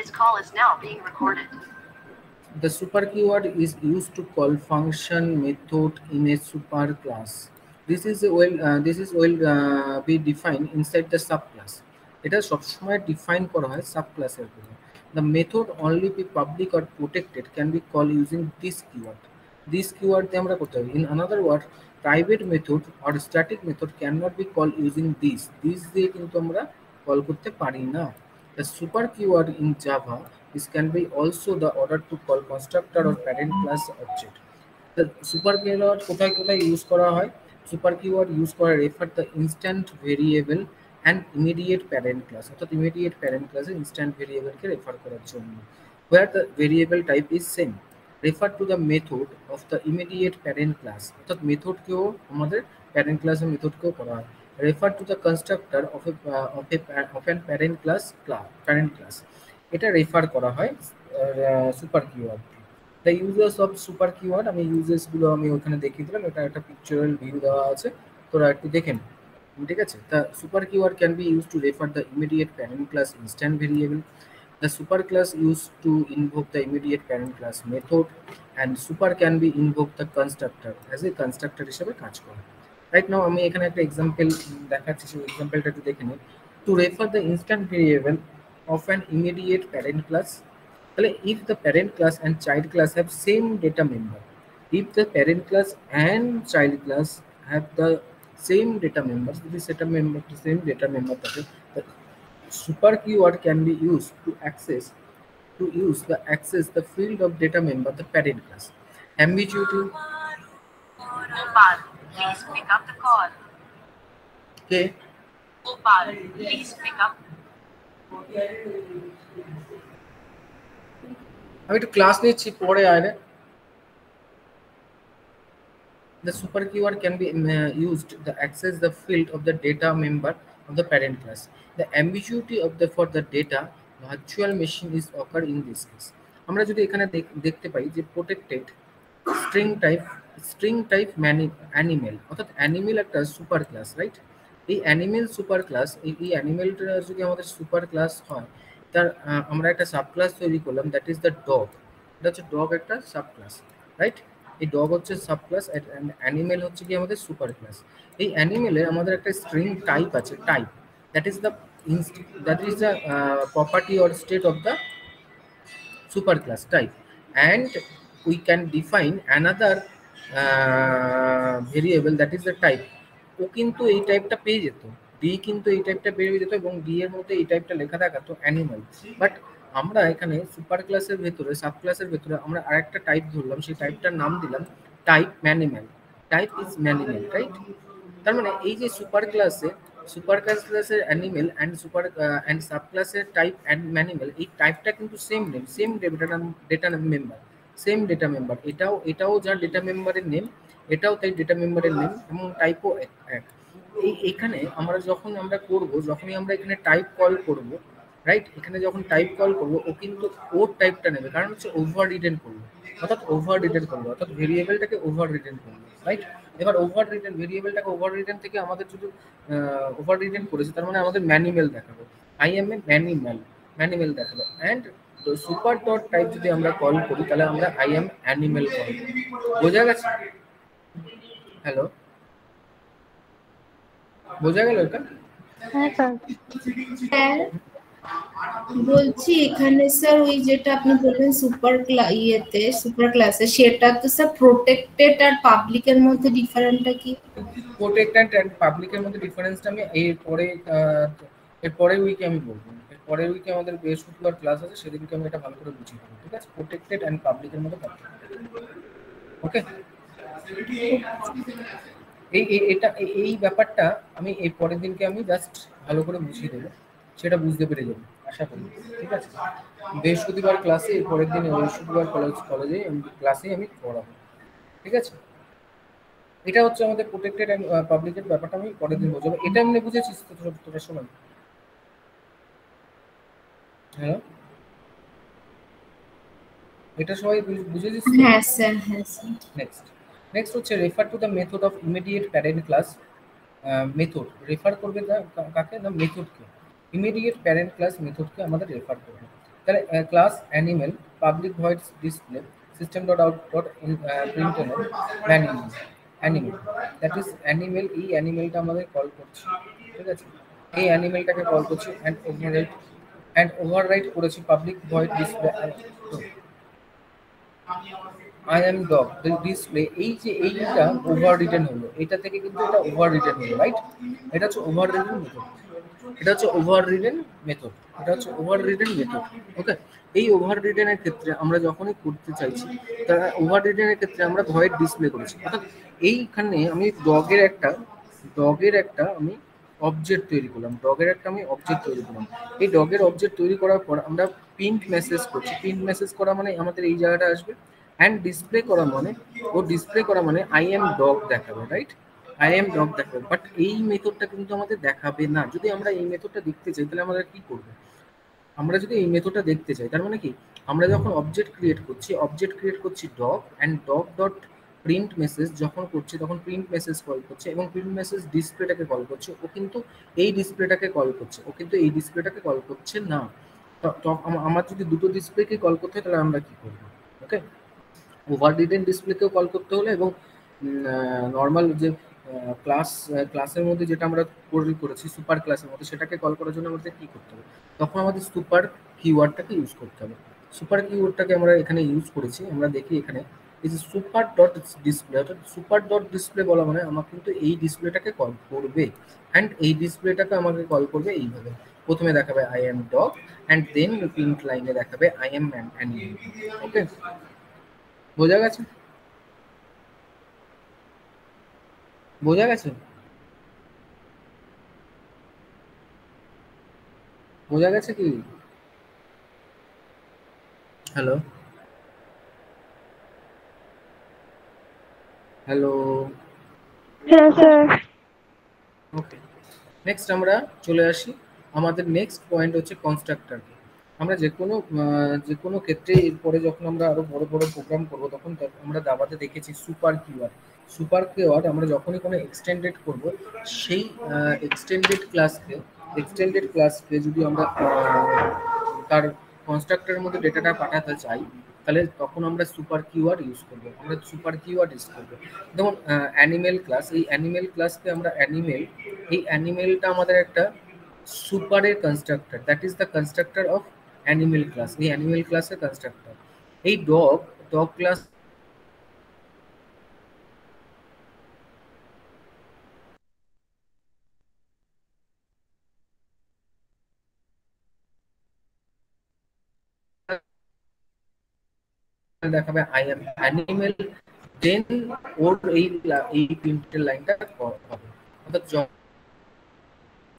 This call is now being recorded. The super keyword is used to call function method in a super class. This is will be defined inside the subclass. এটা সবসময় define করা হয় subclass এর জন্য. The method only be public or protected can be called using this keyword. This keyword দিয়ে আমরা করতে হবে. In another word, private method or static method cannot be called using this. This দিয়ে কিন্তু আমরা call করতে পারি না. The super keyword in Java is can be also the order to call constructor or parent class object. The super keyword কোথায় কোথায় use করা হয়? Super keyword ইউজ করে refer the instant variable and immediate parent class. অর্থাৎ immediate parent class এ instant variable কে refer করার জন্য. Where the variable type is same. Refer to the method of the immediate parent class. অর্থাৎ method কেও আমাদের parent class এর method কেও করা হয়. Refer to the constructor of an parent class. এটা রেফার করা হয় super keyword. The uses of super keyword, আমি ইউজেস গুলো আমি ওখানে দেখিয়ে দিলাম. এটা একটা পিকচারাল ভিউ দেওয়া আছে, তোরা একটু দেখেন. ঠিক আছে. The super keyword can be use to refer the immediate parent class instant variable. The super class used to invoke the immediate parent class method, and super can be invoke the constructor as a constructor হিসেবে কাজ করে. Right now আমি এখানে একটা example দেখাচ্ছি, সেই এক্সাম্পলটা একটু দেখে নিই. To refer the instant variable of an immediate parent class, if the parent class and child class have same data member, if the parent class and child class have the same data members, the same data member, the super keyword can be used to access the field of data member the parent class. Ambiguity. Gopal, please pick up the call. Okay. Gopal, please pick up. আমি একটু class নিচ্ছি, পরে আয়. The super keyword can be used to access the field of the data member of the parent class. The ambiguity of the for the data virtual machine is occur in this case. আমরা যদি এখানে দেখতে পাই যে protected string type animal, অর্থাৎ animal একটা super class, right? এই animal super class, এই animalটা যদি আমাদের সুপার ক্লাস হয়, তার আমরা একটা সাবক্লাস তৈরি করলাম, দ্যাট ইজ দ্য ডগ. এটা হচ্ছে ডগ একটা সাবক্লাস, রাইট? এই ডগ হচ্ছে সাবক্লাস, অ্যানিমেল হচ্ছে কি আমাদের সুপার ক্লাস. এই অ্যানিমেলের আমাদের একটা স্ট্রিং টাইপ আছে, type, that is the property or state of the super class type, and we can define another variable that is the type. ও কিন্তু এই টাইপটা পেয়ে যেত, ডি কিন্তু এই টাইপটা পেয়ে যেত, এবং ডি এর মধ্যে এই টাইপটা লেখা থাকতো অ্যানিমাল. বাট আমরা এখানে সুপার ক্লাসের ভেতরে, সাব ক্লাসের ভেতরে আমরা আরেকটা টাইপ ধরলাম, সেই টাইপটার নাম দিলাম type mammal. Type is mammal, right? তার মানে এই যে সুপার ক্লাসের অ্যানিমেল অ্যান্ড সাব ক্লাসের টাইপ অ্যান্ড ম্যানিম্যাল, এই টাইপটা কিন্তু same data member, same data member. এটাও যার ডেটা মেম্বারের নেম, এটাও তাই ডেটা মেম্বারের নেম, এবং টাইপও এক. এইখানে যখনই আমরা এখানে টাইপ কল করব, রাইট? এখানে যখন টাইপ কল করবো, ও কিন্তু ওর টাইপটা নেবে, কারণ হচ্ছে ওভার রিটেন করবো, অর্থাৎ ভেরিয়েবলটাকে ওভার রিটেন করবো, রাইট? এবার ভেরিয়েবলটাকে ওভার রিটেন থেকে আমাদের যদি ওভার রিটেন করেছে, তার মানে আমাদের ম্যানিম্যাল দেখাবো, আই এম এ ম্যানিম্যাল দেখাবো. অ্যান্ড সুপার ডট টাইপ যদি আমরা কল করি, তাহলে আমরা আই এম অ্যানিম্যাল কল করি. বোঝা গেছে? হ্যালো, বোঝা গেল এটা? হ্যাঁ স্যার। বলছি এখানে স্যার ওই যেটা আপনি বললেন সুপার ক্লাসে, সেটা তো স্যার প্রোটেক্টেড আর পাবলিকের মধ্যে ডিফারেন্সটা কি? প্রোটেক্টেড এন্ড পাবলিকের মধ্যে ডিফারেন্সটা আমি এরপরে উইকে আমি বলবো. এরপরের উইকে আমাদের বৃহস্পতিবার ক্লাস আছে, সেদিনকে আমি এটা ভালো করে বুঝিয়ে দেবো, ঠিক আছে? প্রোটেক্টেড এন্ড পাবলিকের মধ্যে পার্থক্য. ওকে, এই ব্যাপারটা আমি এই পরের দিনকে আমি জাস্ট ভালো করে বুঝিয়ে দেবো, সেটা বুঝতে পেরে যাবো আশা করি, ঠিক আছে? বৃহস্পতিবার ক্লাসে, এর পরের দিন বৃহস্পতিবার কলেজে ক্লাসে আমি পড়াবো, ঠিক আছে? এটা হচ্ছে আমাদের প্রোটেক্টেড এন্ড পাবলিকের ব্যাপারটা আমি পরের দিন বোঝাবো. এটা এমনি বুঝেছিস তো তোরা শোনা? হ্যাঁ, এটা সবাই বুঝেছিস? হ্যাঁ স্যার, হ্যাঁ স্যার. নেক্সট হচ্ছে refer to the method of immediate parent class. Method refer করবে কাকে? না, মেথডকে. ইমিডিয়েট প্যারেন্ট ক্লাস মেথডকে আমাদের রেফার করবে. তাহলে class animal public void display system dot out dot println animal that is animal. এই অ্যানিমেলটা আমাদের কল করছি, ঠিক আছে? এই অ্যানিমেলটাকে কল করছি ওভাররাইট করেছি public void display I am dog display. এই যে এইটা ওভার রিটেন হলো, এটা থেকে কিন্তু এটা ওভার রিটেন হলো, রাইট? এটা হচ্ছে ওভার রিটেন মেথড, এটা হচ্ছে ওভার রিটেন মেথড, এটা হচ্ছে ওভার রিটেন মেথড। ওকে, এই ওভার রিটেনের ক্ষেত্রে আমরা যখনই করতে চাইছি, তারা ওভার রিটেনের ক্ষেত্রে আমরা ভয়েড ডিসপ্লে করেছি, অর্থাৎ এইখানে আমি ডগের একটা আমি অবজেক্ট তৈরি করলাম, এই ডগের অবজেক্ট তৈরি করার পর আমরা প্রিন্ট মেসেজ করছি। প্রিন্ট মেসেজ করা মানে আমাদের এই জায়গাটা আসবে, অ্যান্ড ডিসপ্লে করা মানে আই এম ডগ দেখাবে, রাইট? আই এম ডগ দেখাবে। বাট এই মেথডটা কিন্তু আমাদের দেখাবে না। যদি আমরা এই মেথডটা দেখতে চাই তাহলে আমরা কি করবো? আমরা যদি এই মেথডটা দেখতে চাই তার মানে কি, আমরা যখন অবজেক্ট ক্রিয়েট করছি dog, and dog dot print message যখন করছি তখন প্রিন্ট মেসেজ কল করছে, এবং প্রিন্ট মেসেজ ডিসপ্লেটাকে কল করছে। ও কিন্তু এই ডিসপ্লেটাকে কল করছে না। তো আমার যদি দুটো ডিসপ্লেকে কল করতে হয় তাহলে আমরা কি করবো? ওকে, ওভার রিটেন ডিসপ্লেকেও কল করতে হলে, এবং নর্মাল যে ক্লাসের মধ্যে যেটা আমরা করেছি সুপার ক্লাসের মধ্যে, সেটাকে কল করার জন্য আমাদের কি করতে হবে? তখন আমাদের সুপার কিওয়ার্ডটাকে ইউজ করতে হবে। সুপার কিওয়ার্ডটাকে আমরা এখানে ইউজ করেছি। আমরা দেখি এখানে এই যে সুপার ডট ডিসপ্লে, অর্থাৎ সুপার ডট ডিসপ্লে বলা মানে আমার কিন্তু এই ডিসপ্লেটাকে কল করবে, অ্যান্ড এই ডিসপ্লেটাকে আমাকে কল করবে এইভাবে। প্রথমে দেখাবে I am dog, and then print লাইনে দেখাবে আই এম অ্যানিমেল। ওকে, বোঝা গেছে? বোঝা গেছে? বোঝা গেছে কি? হ্যালো হ্যালো হ্যাঁ স্যার। ওকে, নেক্সট আমরা চলে আসি। আমাদের নেক্সট পয়েন্ট হচ্ছে কনস্ট্রাক্টর। আমরা যে কোনো ক্ষেত্রে এরপরে যখন আমরা আরো বড় বড় প্রোগ্রাম করব তখন আমরা দাবাতে দেখেছি সুপার কিওয়ার্ড আমরা যখনই কোনো এক্সটেন্ডেড করব, সেই এক্সটেন্ডেড ক্লাসকে যদি আমরা তার কনস্ট্রাক্টরের মধ্যে ডেটাটা পাঠাতে চাই, তাহলে তখন আমরা সুপার কিওয়ার্ড ইউজ করব। যেমন অ্যানিমেল ক্লাস, এই অ্যানিমেল ক্লাসকে আমরা এই অ্যানিমেলটা আমাদের একটা সুপারের constructor, that is the constructor of animal class. এই অ্যানিমেল ক্লাসের কনস্ট্রাক্টর এই ডগ ক্লাস দেখাবে আই এম অ্যানিমেল, দেন ওর এই প্রিন্টের লাইনটা হবে। অর্থাৎ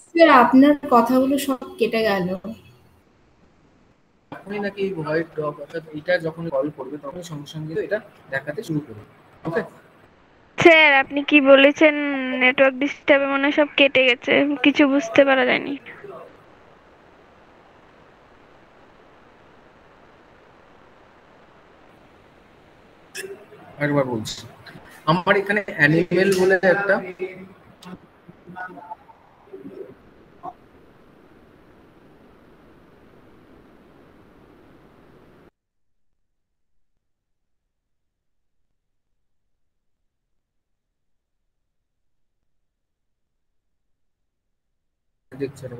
স্যার আপনার কথাগুলো সব কেটে গেল। যখনই নাকি এই ভয়েড ডগ, অর্থাৎ এটা যখন কল করবে তখন সঙ্গে সঙ্গে এটা দেখাতে শুরু করবে। ওকে স্যার আপনি কি বলেছেন? নেটওয়ার্ক ডিস্টার্বে মনে হয় সব কেটে গেছে, কিছু বুঝতে পারা যায়নি। একবার বলছি, আমার এখানে অ্যানিমেল বলে একটা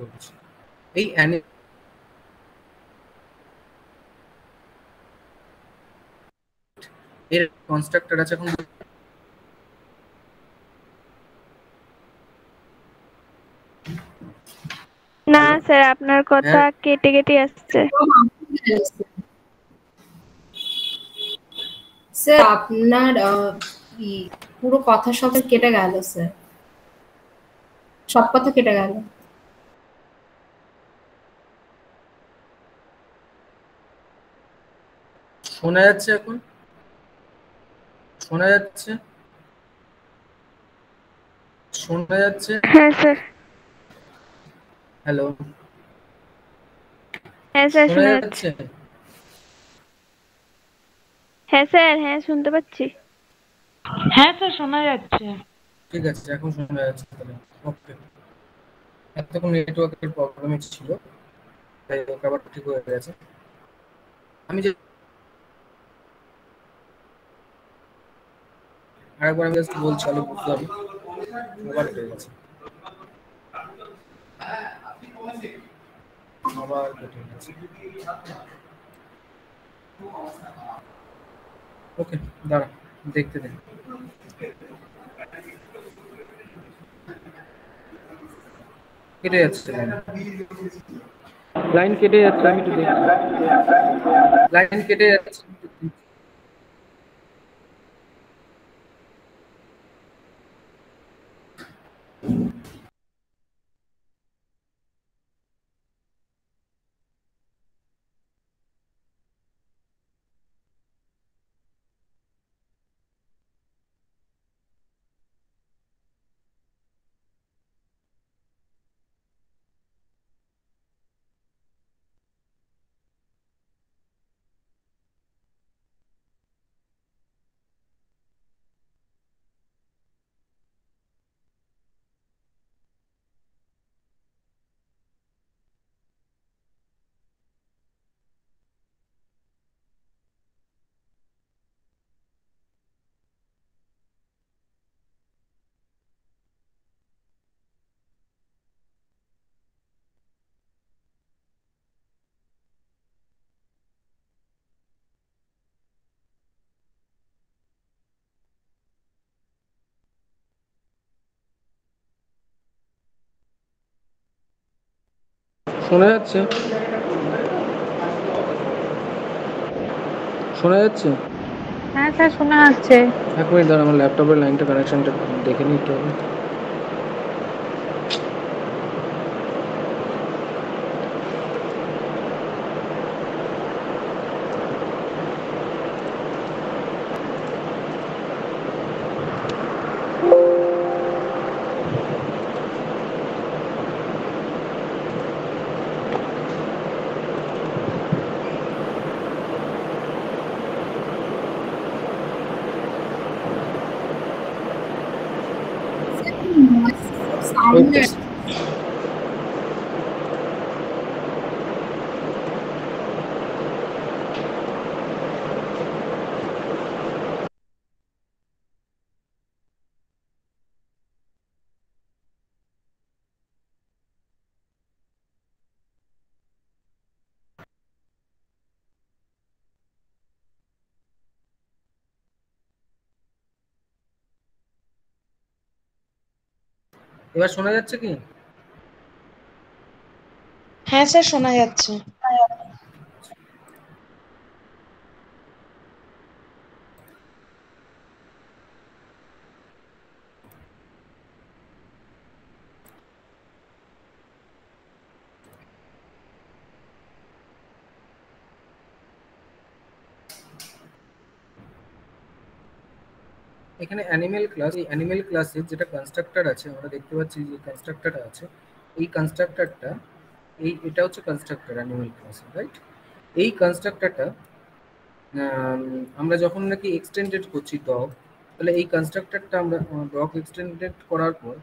বলছি, এই এর কনস্ট্রাক্টর আছে এখন। না স্যার, আপনার কথা কেটে কেটে আসছে। স্যার আপনার পুরো কথা সব কেটে গেল স্যার, সব কথা কেটে গেল। শোনা যাচ্ছে এখন? শোনা যাচ্ছে? শোনা যাচ্ছে? হ্যাঁ স্যার। হ্যালো, হ্যাঁ স্যার শোনা শোনা যাচ্ছে? যাচ্ছে। হ্যাঁ স্যার, হ্যাঁ শুনতে পাচ্ছি। হ্যাঁ স্যার শোনা যাচ্ছে। ঠিক আছে, এখন শোনা যাচ্ছে তাহলে। ওকে, এতক্ষণ নেটওয়ার্কের প্রবলেম ছিল, তাই আবার ঠিক হয়ে গেছে। আমি যে আরেকবার আমি জাস্ট বলছি, তাহলে বুঝতে হবে। আবার কেটে গেছে, আবার কেটে গেছে। ওকে, দাঁড়া, দেখতে দে। কেটে যাচ্ছে লাইন কেটে যাচ্ছে, আমি একটু দেখছি। লাইন কেটে যাচ্ছে। শোনা যাচ্ছে? শোনা যাচ্ছে? হ্যাঁ স্যার শোনা যাচ্ছে। এক মিনিট দাঁড়া, আমার ল্যাপটপের লাইনটা কানেকশনটা দেখে নিতে হবে। সাউন্ড এবার শোনা যাচ্ছে কি? হ্যাঁ স্যার শোনা যাচ্ছে। এখানে অ্যানিমেল ক্লাস, এই অ্যানিমেল ক্লাসের যেটা কনস্ট্রাক্টর আছে, আমরা দেখতে পাচ্ছি যে কনস্ট্রাক্টরটা আছে, এই কনস্ট্রাক্টরটা, এটা হচ্ছে কনস্ট্রাক্টর অ্যানিমেল ক্লাস, রাইট? এই কনস্ট্রাক্টরটা আমরা যখন নাকি এক্সটেন্ডেড করছি ডগ, তাহলে এই কনস্ট্রাক্টরটা আমরা ডগ এক্সটেন্ডেড করার পর,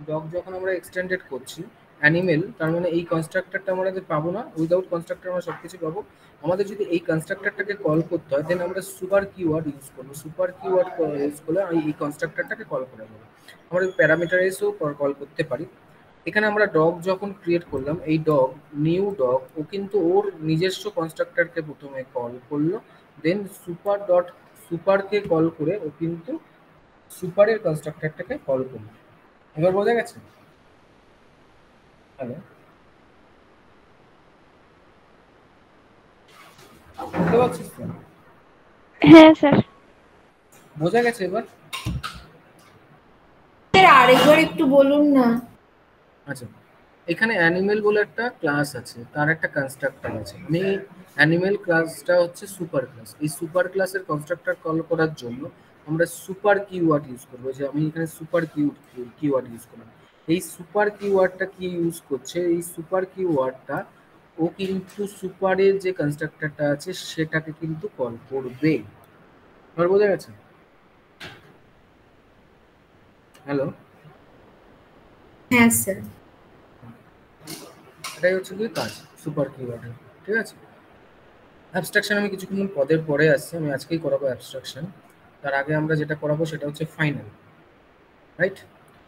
ডগ যখন আমরা এক্সটেন্ডেড করছি অ্যানিমেল, তার মানে এই কনস্ট্রাক্টরটা আমরা পাবো না, উইদাউট কনস্ট্রাক্টর আমরা সব কিছু পাবো। আমাদের যদি এই কনস্ট্রাক্টরটাকে কল করতে হয়, দেন আমরা সুপার কিওয়ার্ড ইউজ করবো। সুপার কিওয়ার্ড ইউজ করলে এই কনস্ট্রাক্টরটাকে কল করে দেবো। আমরা প্যারামিটারাইজও কল করতে পারি। এখানে আমরা ডগ যখন ক্রিয়েট করলাম, এই ডগ, নিউ ডগ, ও কিন্তু ওর নিজস্ব কনস্ট্রাক্টরকে প্রথমে কল করলো, দেন সুপারকে কল করে ও কিন্তু সুপারের কনস্ট্রাক্টরটাকে কল করলো। এবার বোঝা গেছে? হ্যালো, বুঝতে পারছিস তো? হ্যাঁ স্যার। বোঝা গেছে এবার? আরেকবার একটু বলুন না। আচ্ছা, এখানে অ্যানিমেল বলে একটা ক্লাস আছে, তার একটা কনস্ট্রাক্টর আছে। আমি অ্যানিমেল ক্লাসটা হচ্ছে সুপার ক্লাস। এই সুপার ক্লাসের কনস্ট্রাক্টর কল করার জন্য আমরা সুপার কিওয়ার্ড ইউজ করবো। যে আমি এখানে সুপার কিওয়ার্ড ইউজ করলাম। এই সুপার কিওয়ার্ডটা কি ইউজ করছে? এই সুপার কিওয়ার্ডটা ও কিন্তু সুপারের যে কনস্ট্রাক্টরটা আছে সেটাকে কিন্তু কল করবে। এবার বোঝা গেছে? হ্যালো, হ্যাঁ স্যার। এটাই হচ্ছে কি কাজ সুপার কিওয়ার্ডের, ঠিক আছে? অ্যাবস্ট্রাকশন আমি কিছুক্ষণ পদের পরে আসছি, আমি আজকেই করাবো অ্যাবস্ট্রাকশন। তার আগে আমরা যেটা করাবো সেটা হচ্ছে ফাইনাল, রাইট?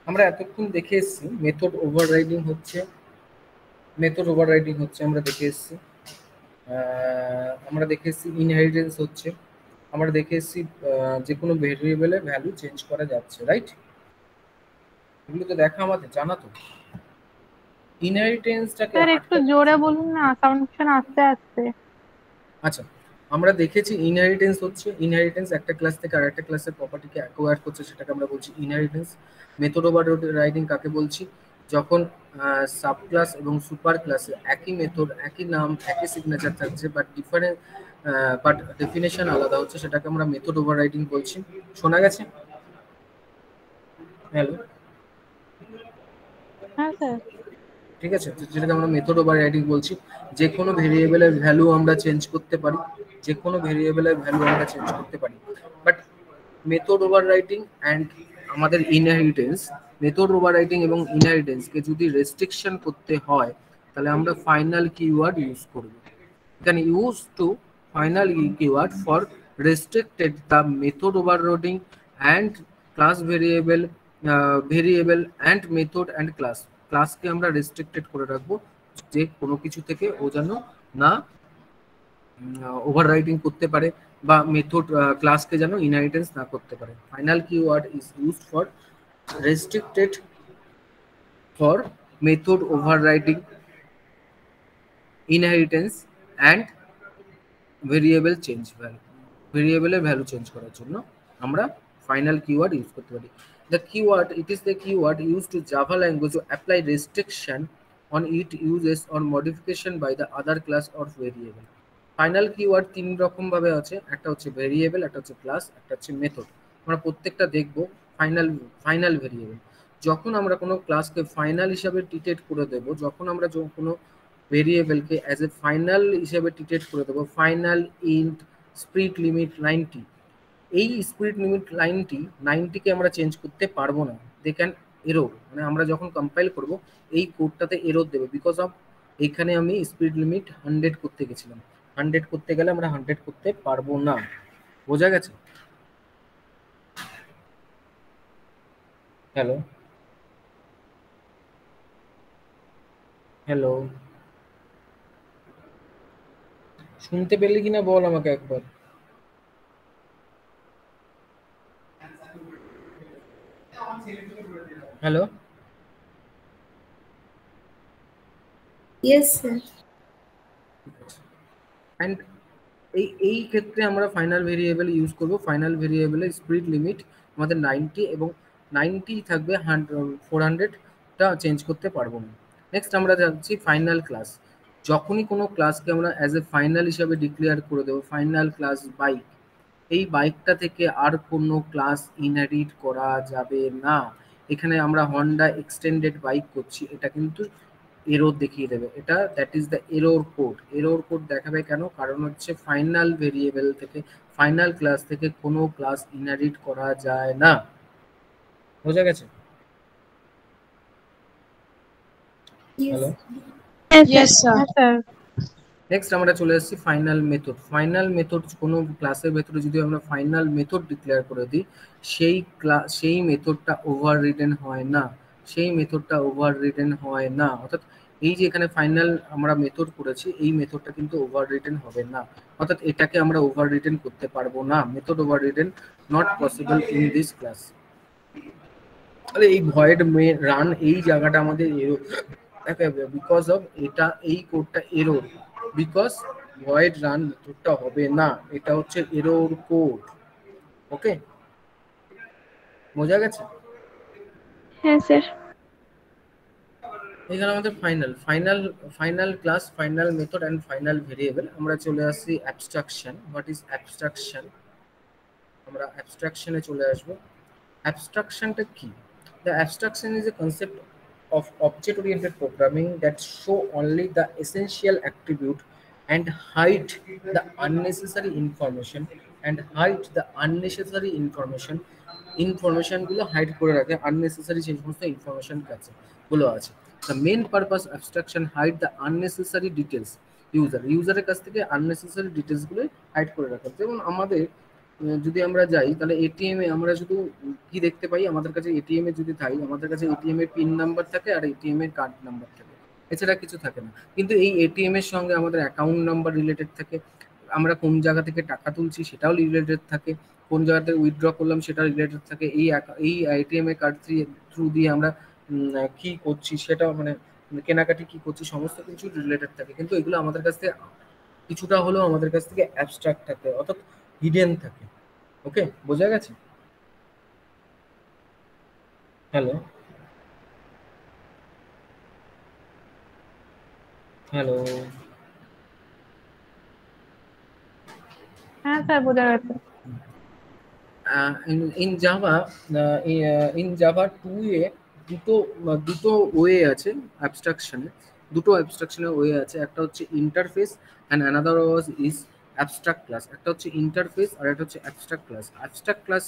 আমরা এতক্ষণ দেখে এসেছি মেথড ওভাররাইডিং হচ্ছে, আমরা দেখে এসেছি। আমরা দেখে এসেছি ইনহেরিটেন্স হচ্ছে, আমরা দেখে এসেছি যে কোনো ভেরিয়েবলের ভ্যালু চেঞ্জ করা যাচ্ছে, রাইট? এগুলো তো দেখা আমাদের জানা তো। ইনহেরিটেন্সটাকে স্যার একটু জোরে বলুন না, সাউন্ড আস্তে আস্তে। আচ্ছা, আমরা দেখেছি ইনহেরিটেন্স হচ্ছে, ইনহেরিটেন্স একটা ক্লাস থেকে আরেকটা ক্লাসের প্রপার্টিকে অ্যাকোয়ার করছে, সেটাকে আমরা বলছি ইনহেরিটেন্স। মেথড ওভাররাইডিং কাকে বলছি? যখন সাব ক্লাস এবং সুপার ক্লাসে একই মেথড, একই নাম, একই সিগনেচার থাকছে, বাট ডেফিনেশন আলাদা হচ্ছে, সেটাকে আমরা মেথড ওভাররাইডিং বলছি। শোনা গেছে? হ্যালো, হ্যাঁ স্যার। ঠিক আছে, যেটাকে আমরা মেথড ওভাররাইডিং বলছি। যে কোনো ভেরিয়েবলের ভ্যালু আমরা চেঞ্জ করতে পারি, বাট মেথড ওভাররাইডিং অ্যান্ড আমাদের ইনহেরিটেন্স, মেথড ওভাররাইডিং এবং ইনহেরিটেন্সকে যদি রেস্ট্রিকশন করতে হয় তাহলে আমরা ফাইনাল কিওয়ার্ড ইউজ করব। এখানে use to final keyword for restricted the method overloading and class variable and method and ক্লাসকে আমরা রেস্ট্রিক্টেড করে রাখবো, যে কোনো কিছু থেকে ও যেন না ওভাররাইডিং করতে পারে, বা মেথড ক্লাসকে যেন ইনহেরিটেন্স না করতে পারে। Final keyword is used for restricted for method overriding, inheritance and ভেরিয়েবলের ভ্যালু চেঞ্জ করার জন্য আমরা ফাইনাল কিওয়ার্ড ইউজ করতে পারি। It is the keyword used to Java language to apply restriction on its uses or modification by the other class or variable. Final keyword তিন রকম ভাবে আছে, একটা হচ্ছে ভেরিয়েবল, একটা হচ্ছে ক্লাস, একটা হচ্ছে মেথড। আমরা প্রত্যেকটা দেখবো। ফাইনাল ভেরিয়েবল, যখন আমরা কোনো ক্লাসকে ফাইনাল হিসাবে ট্রিটেড করে দেব, যখন আমরা কোনো ভেরিয়েবলকে অ্যাজ এ ফাইনাল হিসাবে ট্রিটেড করে দেবো, ফাইনাল ইন্ট স্প্লিট লিমিট 90, এই স্প্লিট লিমিট 90কে আমরা চেঞ্জ করতে পারবো না। দে ক্যান এরর, মানে আমরা যখন কম্পাইল করব এই কোডটাতে এরর দেবে, বিকজ অফ এখানে আমি স্পিড লিমিট 100 করতে গেছিলাম, 100 করতে গেলে আমরা 100 করতে পারবো না। বোঝা গেছে? হ্যালো হ্যালো, শুনতে পেলে কিনা বল আমাকে একবার। Hello, yes sir. অ্যান্ড এই ক্ষেত্রে আমরা ফাইনাল ভেরিয়েবল ইউজ করব। ফাইনাল ভেরিয়েবলের স্পিড লিমিট আমাদের 90 এবং 90 থাকবে, 400টা চেঞ্জ করতে পারবো না। নেক্সট আমরা যাচ্ছি ফাইনাল ক্লাস। যখনই কোনো ক্লাসকে আমরা অ্যাজ এ ফাইনাল হিসাবে ডিক্লেয়ার করে দেবো, ফাইনাল ক্লাস বাইক, এই বাইকটা থেকে আর কোনো ক্লাস ইনহেরিট করা যাবে না। এখানে আমরা হন্ডা এক্সটেন্ডেড বাইক করছি, এটা কিন্তু এরর দেখিয়ে দেবে, এটা that is the error code. Error code দেখাবে কেন? কারণ হচ্ছে ফাইনাল ভেরিয়েবল থেকে, ফাইনাল ক্লাস থেকে কোনো ক্লাস ইনহেরিট করা যায় না। বোঝা গেছে? Hello, yes sir. নেক্সট আমরা চলে এসেছি ফাইনাল মেথড। ফাইনাল মেথড, কোনো ক্লাসের ভেতরে যদি আমরা ফাইনাল মেথড ডিক্লেয়ার করে দিই, সেই মেথডটা ওভাররিডেন হয় না, অর্থাৎ এই যে এখানে ফাইনাল আমরা মেথড করেছি, এই মেথডটা কিন্তু ওভাররিডেন হবে না, অর্থাৎ এটাকে আমরা ওভাররিডেন করতে পারবো না। Method overridden not possible in this class. তাহলে এই ভয়েড রান, এই জায়গাটা আমাদের এরর দেখাবে, বিকজ অফ এটা, এই কোডটা এরর, বিকজ ভয়েড রান মেথডটা হবে না, এটা হচ্ছে এরর কোড। ওকে, বোঝা গেছে? হ্যাঁ স্যার। এখানে আমাদের final class, final method and final variable. আমরা চলে আসছি অ্যাবস্ট্রাকশন। What is abstraction? আমরা অ্যাবস্ট্রাকশনে চলে আসবো। অ্যাবস্ট্রাকশনটা কি? The abstraction is a concept of object-oriented programming that show only the essential attribute and hide the unnecessary information, গুলো হাইড করে রাখে, unnecessary যে সমস্ত ইনফরমেশন আছে গুলো আছে। The main purpose abstraction hide the unnecessary details ইউজারের কাছ থেকে আননেসেসারি ডিটেলসগুলো হাইড করে রাখা। যেমন আমাদের যদি আমরা যাই তাহলে এটিএম এ আমরা শুধু কি দেখতে পাই, আমাদের কাছে এটিএম এ যদি যাই আমাদের কাছে এটিএম এর পিন নাম্বার থাকে আর এটিএম এর কার্ড নাম্বার থাকে, এছাড়া কিছু থাকে না। কিন্তু এই এটিএম এর সঙ্গে আমাদের অ্যাকাউন্ট নাম্বার রিলেটেড থাকে, আমরা কোন জায়গা থেকে টাকা তুলছি সেটাও রিলেটেড থাকে, কোন জায়গা থেকে উইথড্র করলাম সেটাও রিলেটেড থাকে, এই এটিএম এর কার্ড থ্রু দিয়ে আমরা কি করছি সেটাও মানে কেনাকাটি কি করছি সমস্ত কিছু রিলেটেড থাকে। কিন্তু এগুলো আমাদের কাছ থেকে কিছুটা হলেও আমাদের কাছ থেকে অ্যাবস্ট্রাক্ট থাকে, অর্থাৎ হিডেন থাকে। ওকে, বোঝা গেছে? হ্যালো হ্যালো হ্যাঁ স্যার, বোঝা গেছে। in Java, in Java 2 এ দুটো ওয়ে আছে অ্যাবস্ট্রাকশনে, দুটো অ্যাবস্ট্রাকশনের ওয়ে আছে। একটা হচ্ছে interface and another was is abstract class. একটা হচ্ছে ইন্টারফেস আর একটা হচ্ছে abstract class. Abstract class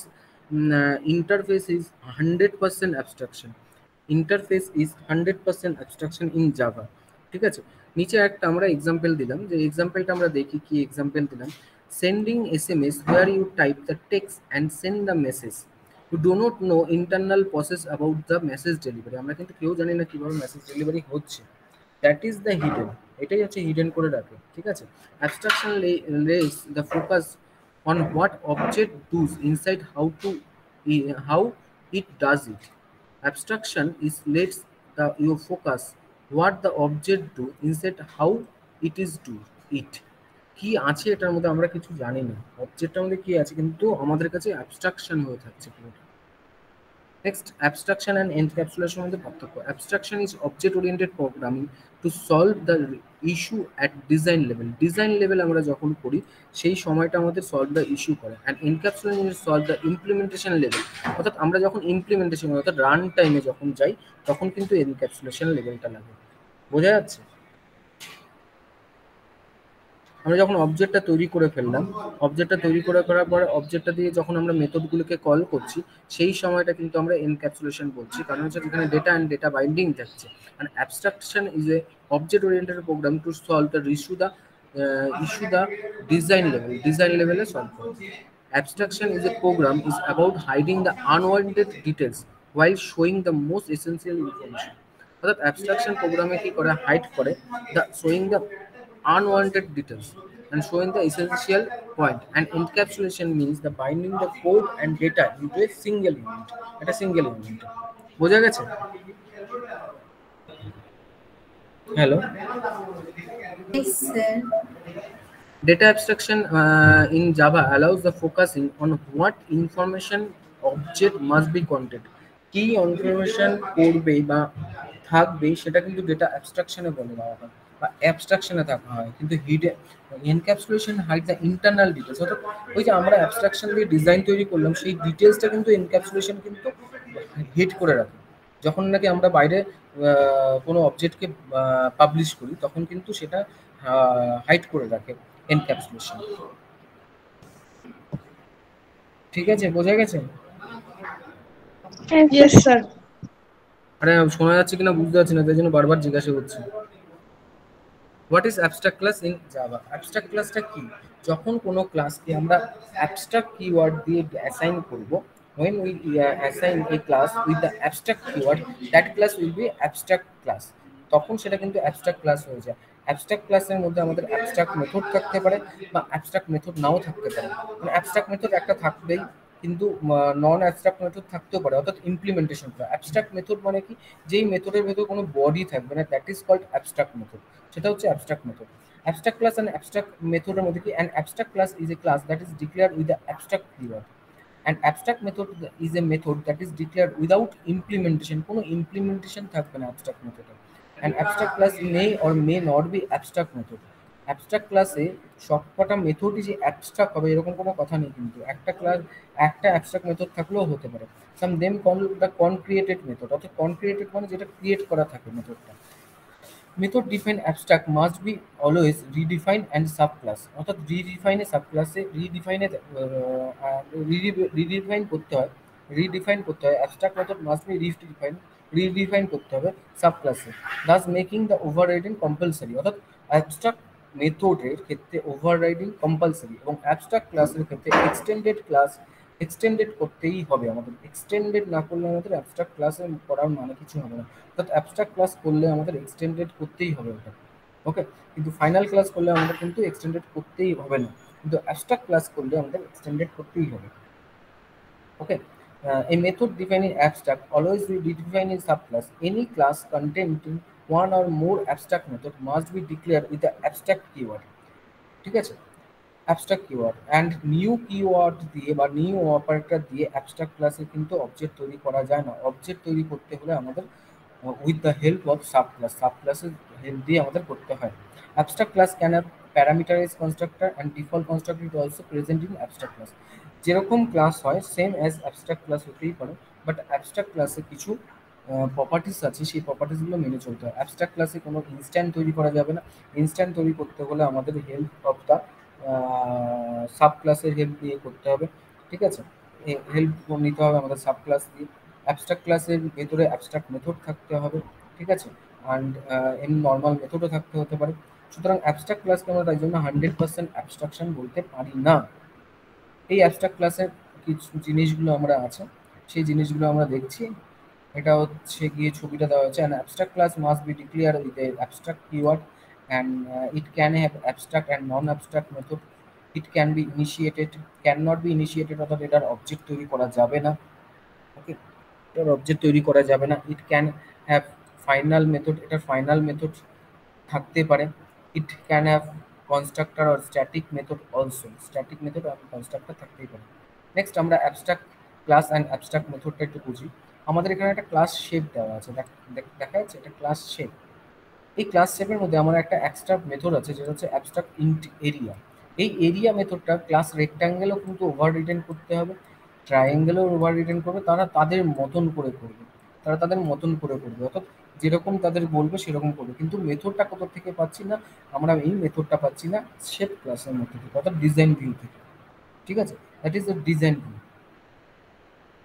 interface is 100% abstraction. Interface is 100% abstraction in Java. ঠিক আছে, নিচে একটা আমরা এক্সাম্পল দিলাম, যে এক্সাম্পলটা আমরা দেখি কি এক্সাম্পল দিলাম। Sending SMS where you type the text and send the message. You do not know internal process about the message delivery. আমরা কিন্তু কেউ জানি না কিভাবে মেসেজ ডেলিভারি হচ্ছে। দ্যাট ইজ দ্য হিডেন, এটাই হচ্ছে হিডেন করে রাখে। ঠিক আছে, abstraction lays the focus on what object does inside how it does it. Abstraction is lets your focus what the object do inside how it is do it. কি আছে এটার মধ্যে আমরা কিছু জানি না, অবজেক্টের মধ্যে কি আছে কিন্তু আমাদের কাছে অ্যাবস্ট্রাকশন হয়ে থাকছে পুরোটা। নেক্সট, অ্যাবস্ট্রাকশন অ্যান্ড এনক্যাপসুলেশন মধ্যে পার্থক্য। Abstraction is object oriented programming two solve the issue at design level. Design level আমরা যখন করি সেই সময়টা আমাদের সলভ দ্য ইস্যু করে। And encapsulation is solve the implementation level, অর্থাৎ আমরা যখন ইমপ্লিমেন্টেশন অর্থাৎ রান টাইমে যখন যাই তখন কিন্তু এনক্যাপসুলেশন লেভেলটা লাগে। বোঝা যাচ্ছে? আমরা যখন অবজেক্টটা তৈরি করে ফেললাম, অবজেক্টটা তৈরি করার পরে অবজেক্টটা দিয়ে যখন আমরা মেথডগুলোকে কল করছি সেই সময়টা কিন্তু আমরা এনক্যাপসুলেশন বলছি, কারণ হচ্ছে যেখানে ডেটা অ্যান্ড ডেটা বাইন্ডিং থাকছে। And abstraction is a object oriented program to solve the issue the design level. Design লেভেলে সলভ করে। Abstraction is a program is about hiding the unwanted details while showing the most essential information. অর্থাৎ abstraction প্রোগ্রামে কি করে, hide করে showing the unwanted details and showing the essential point. And encapsulation means the binding the code and data into a single unit. এটা single unit. বোঝা গেছে? Hello, Yes, sir. data abstraction in Java allows the focusing on what information object must be contained. কি information করবে বা থাকবে সেটা কিন্তু data অ্যাবস্ট্রাকশনে বলে দেওয়া হয় বা অ্যাবস্ট্রাকশনে থাকা হয়। কিন্তু hidden encapsulation hide the internal details, অর্থাৎ ওই যে আমরা অ্যাবস্ট্রাকশন দিয়ে ডিজাইন তৈরি করলাম সেই ডিটেলসটা কিন্তু এনক্যাপসুলেশন কিন্তু হিড করে রাখে। যখন নাকি আমরা বাইরে কোনো অবজেক্টকে পাবলিশ করি তখন কিন্তু সেটা হাইড করে রাখে এনক্যাপসুলেশন। ঠিক আছে, বোঝা গেছে? Yes sir. আরে শোনা যাচ্ছে কিনা বুঝতে পারছি না, তাই জন্য বারবার জিজ্ঞাসা করছি। What is abstract class in Java? Abstract ক্লাসটা কি? যখন কোনো ক্লাসকে আমরা অ্যাবস্ট্রাক্ট কিওয়ার্ড দিয়ে অ্যাসাইন করব, when we assign a class with the abstract keyword, that class will be abstract class. তখন সেটা কিন্তু অ্যাবস্ট্রাক্ট ক্লাস হয়ে যায়। অ্যাবস্ট্রাক্ট ক্লাসের মধ্যে আমাদের অ্যাবস্ট্রাক্ট মেথড থাকতে পারে বা অ্যাবস্ট্রাক্ট মেথড নাও থাকতে পারে। মানে অ্যাবস্ট্রাক্ট মেথড একটা থাকবেই, কিন্তু নন অ্যাবস্ট্রাক্ট মেথড থাকতেও পারে, অর্থাৎ ইমপ্লিমেন্টেশন। অ্যাবস্ট্রাক্ট মেথড মানে কি, যেই মেথডের ভেতর কোনো বডি থাকবে না, that is called abstract method, সেটা হচ্ছে abstract method. Abstract class and abstract মেথডের মধ্যে কি, an abstract class is a class that is declared with the abstract keyword. An abstract method is a method that is declared without implementation. কোনো implementation থাকবে না abstract method. An abstract class may or may not be abstract method. Abstract class-এ সবকটা মেথডই যে abstract হবে এরকম কোনো কথা নেই, কিন্তু একটা abstract method থাকলেও হতে পারে। Some them call the concreated method, অর্থাৎ concreated মানে যেটা ক্রিয়েট করা থাকে মেথডটা। Method define abstract must be always redefine and subclass, অর্থাৎ রিডিফাইন করতে হয় abstract method must be redefine করতে হবে সাবক্লাসে, thus making the overriding compulsory. অর্থাৎ অ্যাবস্ট্রাক্ট মেথডের ক্ষেত্রে ওভাররাইডিং কম্পালসারি এবং অ্যাবস্ট্রাক্ট ক্লাসের ক্ষেত্রে এক্সটেন্ডেড ক্লাস এক্সটেন্ডেড করতেই হবে আমাদের। এক্সটেন্ডেড না করলে আমাদের অ্যাবস্ট্রাক্ট ক্লাসে করার মানে কিছু হবে না, অর্থাৎ অ্যাবস্ট্রাক্ট ক্লাস করলে আমাদের এক্সটেন্ডেড করতেই হবে ওটা। ওকে, কিন্তু ফাইনাল ক্লাস করলে আমাদের কিন্তু এক্সটেন্ডেড করতেই হবে না, কিন্তু অ্যাবস্ট্রাক্ট ক্লাস করলে আমাদের এক্সটেন্ডেড করতেই হবে। Okay, a method defining abstract always be defined in subclass. Any class containing one or more abstract method must be declared with the abstract keyword. ঠিক আছে, abstract keyword and new keyword দিয়ে বা new operator দিয়ে abstract ক্লাসে কিন্তু object তৈরি করা যায় না। অবজেক্ট তৈরি করতে হলে আমাদের with the help of subclass, subclasses help দিয়ে আমাদের করতে হয়। Abstract class can have parameterized constructor and default constructor is also present in abstract class. যেরকম ক্লাস হয় সেম অ্যাজ অ্যাবস্ট্রাক্ট ক্লাস হতেই পারে, বাট অ্যাবস্ট্রাক্ট ক্লাসে কিছু প্রপার্টিস আছে, সেই প্রপার্টিসগুলো মেনে চলতে হয়। অ্যাবস্ট্রাক্ট ক্লাসে কোনো ইনস্ট্যান্ট তৈরি করা যাবে না। ইনস্ট্যান্ট তৈরি করতে হলে আমাদের হেল্প অফ দ্য সাব ক্লাসের হেল্প দিয়ে করতে হবে। ঠিক আছে, হেল্প নিতে হবে আমাদের সাব ক্লাস দিয়ে। অ্যাবস্ট্রাক্ট ক্লাসের ভেতরে অ্যাবস্ট্রাক্ট মেথড থাকতে হবে, ঠিক আছে, অ্যান্ড এমনি নর্মাল মেথডও থাকতে হতে পারে। সুতরাং অ্যাবস্ট্রাক্ট ক্লাসকে আমরা তাই জন্য 100% অ্যাবস্ট্রাকশন বলতে পারি না। এই অ্যাবস্ট্রাক্ট ক্লাসের কিছু জিনিসগুলো আমরা আছে, সেই জিনিসগুলো আমরা দেখছি। এটা হচ্ছে গিয়ে ছবিটা দেওয়া হচ্ছে, an abstract class must be declare with a abstract keyword and it can have abstract and non abstract method. It can be initiated, can not be initiated, অর্থাৎ এটার অবজেক্ট তৈরি করা যাবে না। ওকে, এটার অবজেক্ট তৈরি করা যাবে না। It can have final method, এটার ফাইনাল মেথড থাকতে পারে। It can have constructor or static method also, static method আর কনস্ট্রাক্টর থাকতেই পারে। নেক্সট আমরা অ্যাবস্ট্রাক্ট ক্লাস অ্যান্ড অ্যাবস্ট্রাক্ট মেথডটা একটু বুঝি। আমাদের এখানে একটা ক্লাস শেপ দেওয়া আছে, দেখা যাচ্ছে এটা ক্লাস শেপ। এই ক্লাস শেপের মধ্যে আমার একটা এক্সট্রা মেথড আছে যেটা হচ্ছে অ্যাবস্ট্রাক্ট ইন্ট এরিয়া। এই এরিয়া মেথডটা ক্লাস রেক্ট্যাঙ্গেলও কিন্তু ওভার রিটেন করতে হবে, ট্রায়াঙ্গেলও ওভার রিটেন করবে। তারা তাদের মতন করে করবে, তারা তাদের মতন করে করবে, অর্থাৎ যেরকম তাদের বলবে সেরকম করবে। কিন্তু মেথডটা কোথা থেকে পাচ্ছি না আমরা, এই মেথডটা পাচ্ছি না শেপ ক্লাসের মধ্যে থেকে, অর্থাৎ ডিজাইন ভিউ থেকে। ঠিক আছে, that is the design view.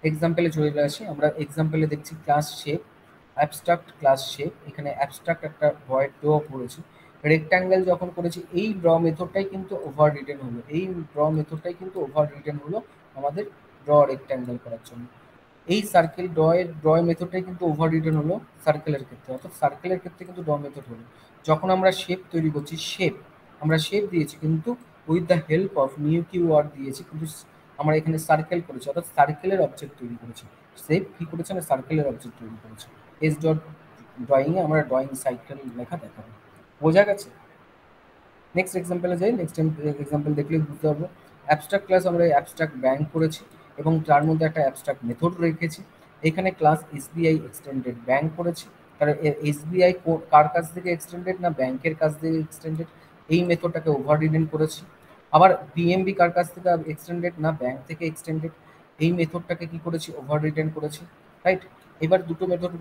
এক্সাম্পলে চলে আসি, আমরা এক্সাম্পলে দেখছি class shape, abstract class shape. এখানে অ্যাবস্ট্রাক্ট একটা ভয়েড ড্র করেছি, রেক্ট্যাঙ্গেল যখন করেছি এই ড্র মেথডটাই কিন্তু ওভার রিটেন হলো, এই ড্র মেথডটাই কিন্তু ওভার রিটেন হলো আমাদের ড্র রেক্ট্যাঙ্গেল করার জন্য। এই সার্কেল ড্র মেথডটাই কিন্তু ওভার রিটেন হলো সার্কেলের ক্ষেত্রে, অর্থাৎ সার্কেলের ক্ষেত্রে কিন্তু ড্র মেথড হলো। যখন আমরা শেপ তৈরি করছি, শেপ আমরা শেপ দিয়েছি কিন্তু with the help of new keyword দিয়েছি, কিন্তু আমরা এখানে সার্কেল করেছি, অর্থাৎ সার্কেলের অবজেক্ট তৈরি করেছি। শেপ কি করেছে না সার্কেলের অবজেক্ট তৈরি করেছে। এস ডট ড্রয়িংয়ে আমরা ড্রয়িং সার্কেল লেখা দেখাবো। বোঝা গেছে? নেক্সট এক্সাম্পলে যাই। নেক্সট এক্সাম্পল দেখলে বুঝতে পারবো। অ্যাবস্ট্রাক্ট ক্লাস আমরা অ্যাবস্ট্রাক্ট ব্যাংক করেছি এবং তার মধ্যে একটা অ্যাবস্ট্রাক্ট মেথড রেখেছি। এখানে ক্লাস এসবিআই এক্সটেন্ডেড ব্যাংক করেছি, কারণ এসবিআই কার কাছ থেকে এক্সটেন্ডেড না ব্যাংকের কাছ থেকে এক্সটেন্ডেড, এই মেথডটাকে ওভার রিটেন করেছি। আবার বিএমবি কার কাছ থেকে এক্সটেন্ডেড না ব্যাংক থেকে এক্সটেন্ডেড, এই মেথডটাকে কি করেছি ওভার রিটেন করেছি, রাইট। এবার দুটো মেথড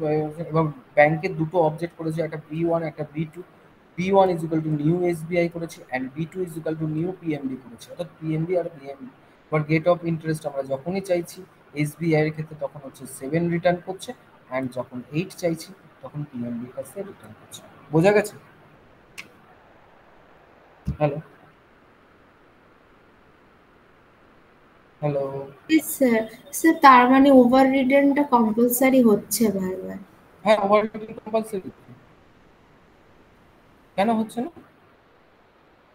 এবং ব্যাংকের দুটো অবজেক্ট করেছি, একটা বি1 একটা B2. B1 is equal to new SBI করেছি and B2 is equal to new PMB করেছি, অর্থাৎ PMB আর BMB। এবার গেট অফ ইন্টারেস্ট আমরা যখনই চাইছি SBI এর ক্ষেত্রে তখন হচ্ছে 7 রিটার্ন করছে, অ্যান্ড যখন 8 চাইছি তখন PMB এর কাছে রিটার্ন করছে। বোঝা গেছে? হ্যালো হ্যালো স্যার স্যার তার মানে ওভার রিটার্নটা কম্পালসারি হচ্ছে বারবার? হ্যাঁ, ওভার রিটার্ন কম্পালসারি। কেন হচ্ছে না?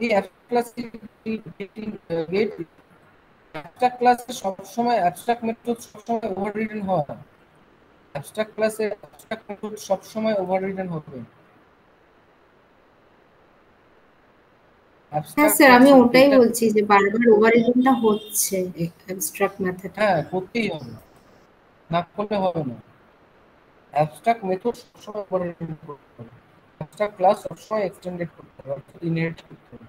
এই অ্যাবস্ট্রাক্ট ক্লাসে সবসময় অ্যাবস্ট্রাক্ট মেথড সবসময় ওভার রিটেন হয়। অ্যাবস্ট্রাক্ট ক্লাসে অ্যাবস্ট্রাক্ট মেথড সবসময় ওভার রিটেন হবে। হ্যাঁ স্যার, আমি ওটাই বলছি যে বারবার ওভার রিটার্নটা হচ্ছে অ্যাবস্ট্রাক্ট মেথড। হ্যাঁ, করতেই হবে, না করলে হবে না। অ্যাবস্ট্রাক্ট মেথড সবসময় ওভার রিটেন করতে হবে, অ্যাবস্ট্রাক্ট ক্লাস সবসময় এক্সটেন্ডেড করতে হবে, ইনহেরিট করতে হবে।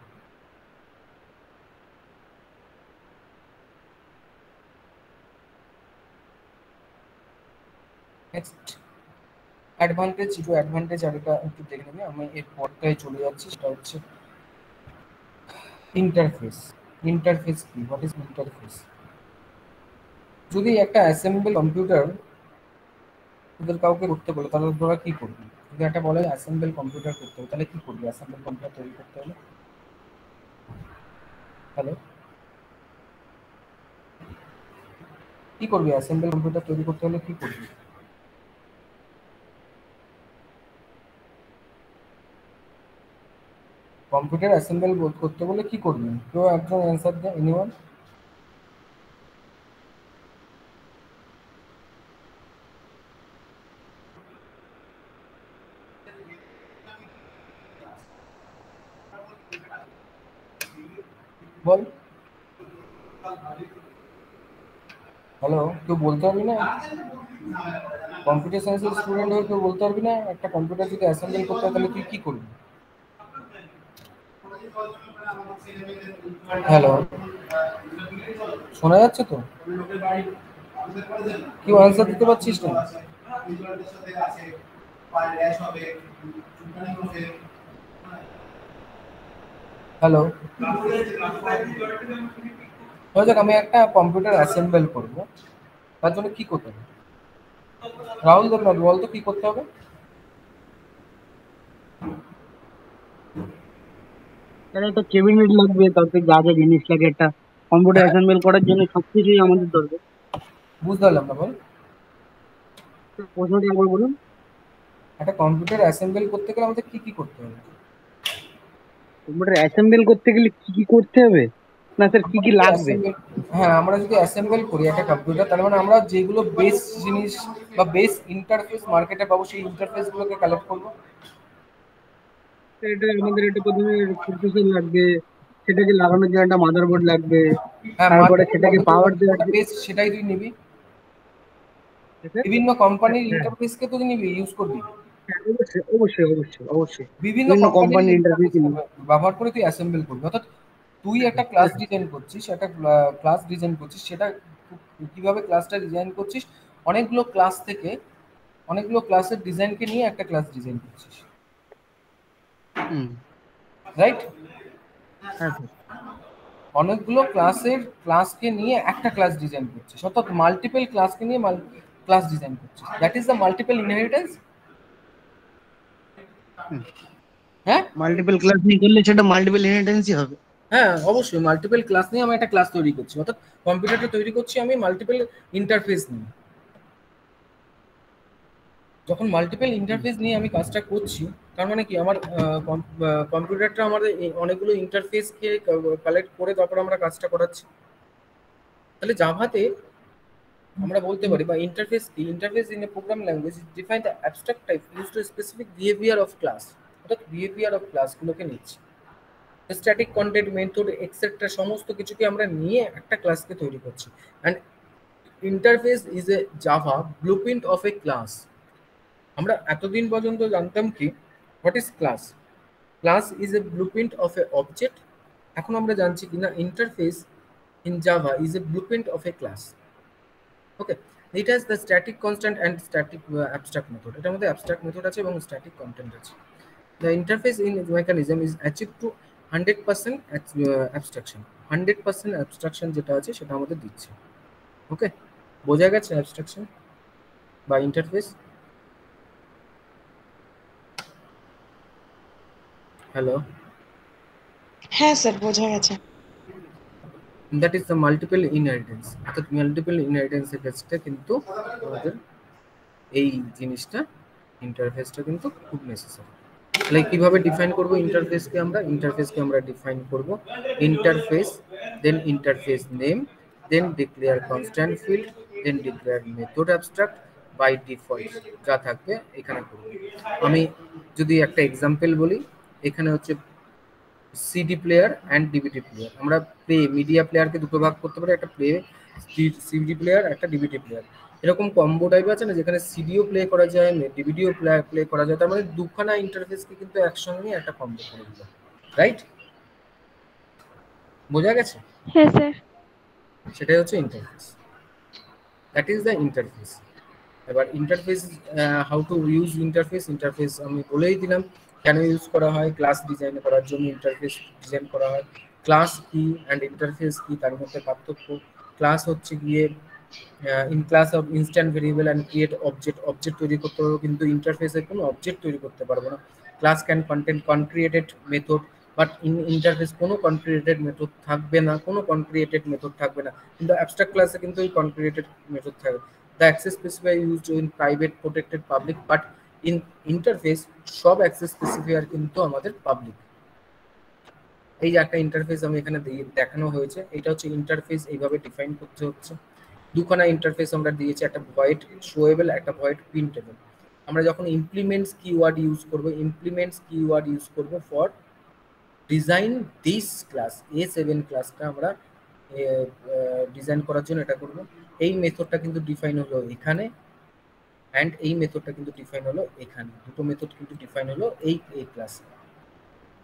নেক্সট অ্যাডভান্টেজ, আর এটা একটু দেখে নেবে। আমি এর পরটায় চলে যাচ্ছি, সেটা হচ্ছে ইন্টারফেস। ইন্টারফেস কি? What is interface? যদি একটা অ্যাসেম্বল কম্পিউটার তোদের কাউকে করতে বলে তাহলে তোরা কি করবি? যদি একটা বলে অ্যাসেম্বল কম্পিউটার করতে হবে তাহলে কি করবি? অ্যাসেম্বল কম্পিউটার তৈরি করতে হলে হ্যালো, কি করবি? অ্যাসেম্বল কম্পিউটার তৈরি করতে হলে কি করবি? কম্পিউটার অ্যাসেম্বল করতে বলে কি করবি? কেউ একজন অ্যান্সার দে, এনিওয়ান? বল। হ্যালো, কেউ বলতে পারবি না? কম্পিউটার সায়েন্সের স্টুডেন্ট হয়ে কেউ বলতে পারবি না একটা কম্পিউটার যদি অ্যাসেম্বল করতে হয় তাহলে তুই কি করবি? হ্যালো, শোনা যাচ্ছে তো? কেউ অ্যান্সার দিতে পারছিস না? হ্যালো, যাক আমি একটা কম্পিউটার অ্যাসেম্বল করবো, তার জন্য কি করতে হবে? রাহুল দেবনাথ বল তো কি করতে হবে? তাহলে একটা ক্যাবিনেট লাগবে, তারপরে যা যা জিনিস লাগে একটা কম্পিউটার অ্যাসেম্বল করার জন্য সবকিছুই আমাদের দরকার। বুঝতে পারলাম না, বল। প্রশ্নটা একবার বলুন। একটা কম্পিউটার অ্যাসেম্বল করতে গেলে আমাদের কি কি করতে হবে? কম্পিউটার অ্যাসেম্বল করতে গেলে কি কি করতে হবে না স্যার, কি কি লাগবে? হ্যাঁ, আমরা যদি অ্যাসেম্বল করি একটা কম্পিউটার, তার মানে আমরা যেগুলো বেস জিনিস বা বেস ইন্টারফেস মার্কেটে পাবো সেই ইন্টারফেস গুলোকে কালেক্ট করবো। এটা আমাদের একটা প্রথমে প্রসেসর লাগবে, সেটাকে লাগানোর জন্য একটা মাদারবোর্ড লাগবে, তারপরে সেটাকে পাওয়ার দেওয়ার বেস সেটাই তুই নিবি। বিভিন্ন কোম্পানির ইন্টারফেসকে তুই নিবি, ইউজ করবি। অবশ্যই অবশ্যই অবশ্যই বিভিন্ন কোম্পানির ইন্টারফেস ব্যবহার করে তুই অ্যাসেম্বল করবি। অর্থাৎ তুই একটা ক্লাস ডিজাইন করছিস, সেটা কিভাবে ক্লাসটা ডিজাইন করছিস, অনেকগুলো ক্লাস থেকে অনেকগুলো ক্লাসের ডিজাইনকে নিয়ে একটা ক্লাস ডিজাইন করছিস, রাইট? অনেকগুলো ক্লাসকে নিয়ে একটা ক্লাস ডিজাইন করছিস, অর্থাৎ মাল্টিপল ক্লাসকে নিয়ে ক্লাস ডিজাইন করছিস। That is the multiple inheritance. হ্যাঁ, মাল্টিপল ক্লাস নিয়ে করলে সেটা মাল্টিপল ইনহেরিটেন্সই হবে। হ্যাঁ, অবশ্যই মাল্টিপল ক্লাস নিয়ে আমি একটা ক্লাস তৈরি করছি, অর্থাৎ কম্পিউটারটা তৈরি করছি আমি মাল্টিপল ইন্টারফেস নিয়ে। যখন মাল্টিপল ইন্টারফেস নিয়ে আমি কাজটা করছি, তার মানে কি আমার কম্পিউটারটা আমাদের অনেকগুলো ইন্টারফেসকে কালেক্ট করে তারপর আমরা কাজটা করাচ্ছি। তাহলে জাভাতে আমরা বলতে পারি, বা ইন্টারফেস কি? Interface in a programme language define the abstract type use to specific behaviour of class. অর্থাৎ বিহেভিয়ার অফ ক্লাসগুলোকে নিচ্ছি, স্ট্যাটিক কন্টেন্ট, মেথড, এক্সেট্রা সমস্ত কিছুকে আমরা নিয়ে একটা ক্লাসকে তৈরি করছি। And interface is a Java blueprint of A class. আমরা এতদিন পর্যন্ত জানতাম কি what is class. Class is a blueprint of A object. এখন আমরা জানছি কি না interface in Java is a blueprint of A class. Okay, it has the static constant and static abstract method. এটার মধ্যে abstract method আছে এবং static content আছে। The interface in mechanism is achieved to 100% abstraction. 100% abstraction যেটা আছে সেটা আমাদের দিচ্ছে। ওকে, বোঝা গেছে abstraction বা ইন্টারফেস? হ্যালো, হ্যাঁ স্যার, বোঝা গেছে। That is the multiple inheritance. অর্থাৎ মাল্টিপল ইনহেরিটেন্সের ক্ষেত্রে কিন্তু আমাদের এই জিনিসটা ইন্টারফেসটা কিন্তু খুব নেসেসারি। তাহলে কিভাবে ডিফাইন করব ইন্টারফেসকে? আমরা ডিফাইন করব interface, then interface name, then declare constant field, then declare method abstract by default যা থাকবে এখানে করব। আমি যদি একটা এক্সাম্পল বলি, এখানে হচ্ছে CD player and DVD player. আমরা মিডিয়া প্লেয়ারকে দুটো ভাগ করতে পারি, একটা সিডি প্লেয়ার, একটা ডিভিডি প্লেয়ার। এরকম কম্বো টাইপ আছে না, যেখানে সিডিও প্লে করা যায়, ডিভিডিও প্লে করা যায়। তার মানে দুখানা ইন্টারফেসকে কিন্তু একসঙ্গে নিয়ে একটা কম্বো করে দিল, রাইট? বোঝা গেছে? হ্যাঁ স্যার। সেটাই হচ্ছে interface. That is the interface. এবার interface, how to use interface আমি বলেই দিলাম কেন ইউজ করা হয়। ক্লাস ডিজাইন করার জন্য ইন্টারফেস ডিজাইন করা হয়। ক্লাস কি অ্যান্ড ইন্টারফেস কি তার মধ্যে পার্থক্য। ক্লাস হচ্ছে গিয়ে in class of instant variable and create object তৈরি করতে পারবো, কিন্তু ইন্টারফেসে কোনো অবজেক্ট তৈরি করতে পারবো না। Class can content concreted method, but interface কোনো কনক্রিয়েটেড মেথড থাকবে না, কোনো কনক্রিয়েটেড মেথড থাকবে না, কিন্তু অ্যাবস্ট্রাক্ট ক্লাসে কিন্তু এই কনক্রিয়েটেড মেথড থাকবে। The access specifier used in private protected public, but in interface সব অ্যাক্সেস স্পেসিফায়ার কিন্তু আমাদের পাবলিক। এই যে একটা ইন্টারফেস আমি এখানে দেখানো হয়েছে, এটা হচ্ছে ইন্টারফেস, এইভাবে ডিফাইন করতে হচ্ছে। দুখানা ইন্টারফেস আমরা দিয়েছি, একটা ভয়েড শোয়েবল, একটা ভয়েড প্রিন্টেবল। আমরা যখন ইমপ্লিমেন্টস কিওয়ার্ড ইউজ করব, ইমপ্লিমেন্টস কিওয়ার্ড ইউজ করব for design this class A7 ক্লাসটা আমরা ডিজাইন করার জন্য এটা করব। এই মেথডটা কিন্তু ডিফাইন হলো এখানে, অ্যান্ড এই মেথডটা কিন্তু ডিফাইন হলো এখানে, দুটো মেথড কিন্তু ডিফাইন হলো এই ক্লাসে,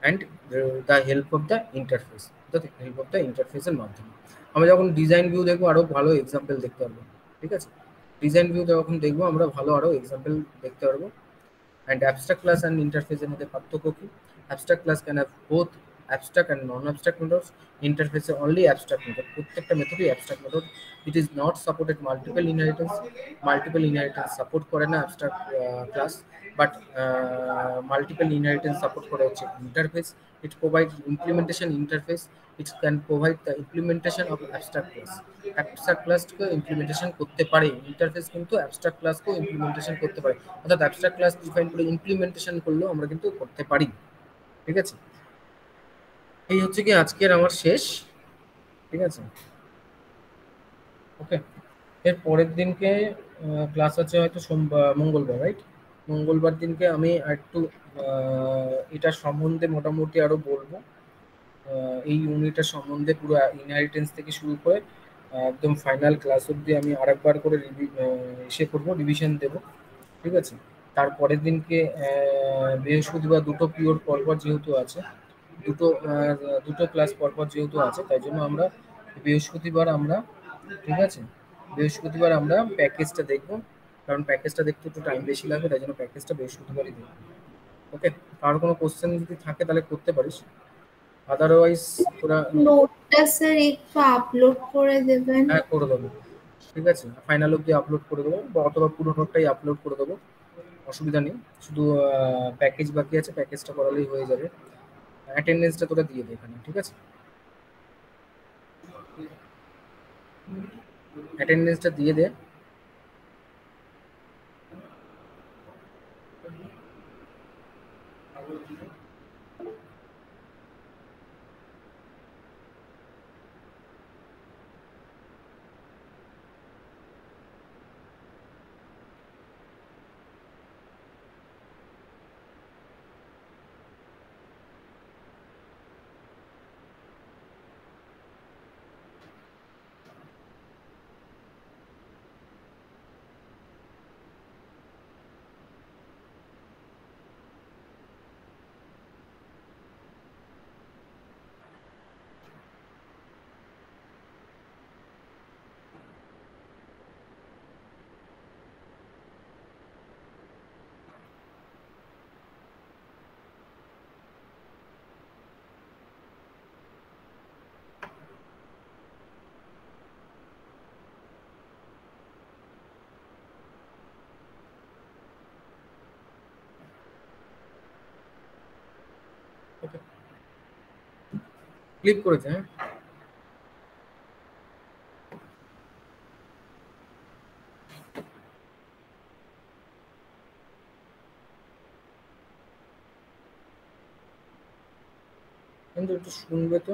and the help of the interface, help of the ইন্টারফেসের মাধ্যমে। আমরা যখন ডিজাইন ভিউ দেখবো আরো ভালো এক্সাম্পল দেখতে পারবো, ঠিক আছে? ডিজাইন ভিউ যখন দেখবো আমরা ভালো আরো এক্সাম্পল দেখতে পারবো। অ্যান্ড অ্যাবস্ট্রাক্ট ক্লাস অ্যান্ড ইন্টারফেসের মধ্যে পার্থক্য কি? Abstract class can have both abstract and non abstract methods. ইন্টারফেসে অনলি অ্যাবস্ট্রাক্ট মেথড, প্রত্যেকটা মেথডই abstract method. It is not supported multiple inheritance, multiple inheritance support করে না abstract class, but multiple inheritance support করে হচ্ছে interface. It provide implementation interface, it can provide the implementation of abstract class. Abstract ক্লাসকে implementation করতে পারে interface, কিন্তু abstract ক্লাসকেও implementation করতে পারে, অর্থাৎ অ্যাবস্ট্রাক্ট ক্লাস ডিফাইন করে ইমপ্লিমেন্টেশন করলেও আমরা কিন্তু করতে পারি, ঠিক আছে? এই হচ্ছে কি আজকের আমার শেষ, ঠিক আছে? ওকে, এর পরের দিনকে ক্লাস আছে হয়তো মঙ্গলবার, রাইট? মঙ্গলবার দিনকে আমি একটু এটার সম্বন্ধে মোটামুটি আরো বলবো, এই ইউনিটের সম্বন্ধে পুরো ইনহেরিটেন্স থেকে শুরু করে একদম ফাইনাল ক্লাস অবধি আমি আরেকবার করে করবো, রিভিশন দেব, ঠিক আছে? তারপরের দিনকে বৃহস্পতিবার দুটো পিরিয়ড পরপর যেহেতু আছে, দুটো ক্লাস পরপর যেহেতু আছে, তাই জন্য আমরা বৃহস্পতিবার আমরা, ঠিক আছে, বৃহস্পতিবার আমরা প্যাকেজটা দেখবো, কারণ প্যাকেজটা দেখতে একটু টাইম বেশি লাগবে, তাই জন্য প্যাকেজটা বৃহস্পতিবারই দেখবো। ওকে, আর কোনো কোশ্চেন যদি থাকে তাহলে করতে পারিস, আদারওয়াইজ তোরা নোটটা স্যার একটু আপলোড করে দেবেন। হ্যাঁ, করে দেবো, ঠিক আছে, ফাইনাল অবধি আপলোড করে দেবো, বা অথবা পুরো নোটটাই আপলোড করে দেবো, অসুবিধা নেই। শুধু প্যাকেজ বাকি আছে, প্যাকেজটা করালেই হয়ে যাবে। অ্যাটেন্ডেন্সটা তোরা দিয়ে দে এখানে, ঠিক আছে? অ্যাটেন্ডেন্সটা দিয়ে দে। ওকে, ক্লিক করেছে, হ্যাঁ? কিন্তু একটু শুনবে তো।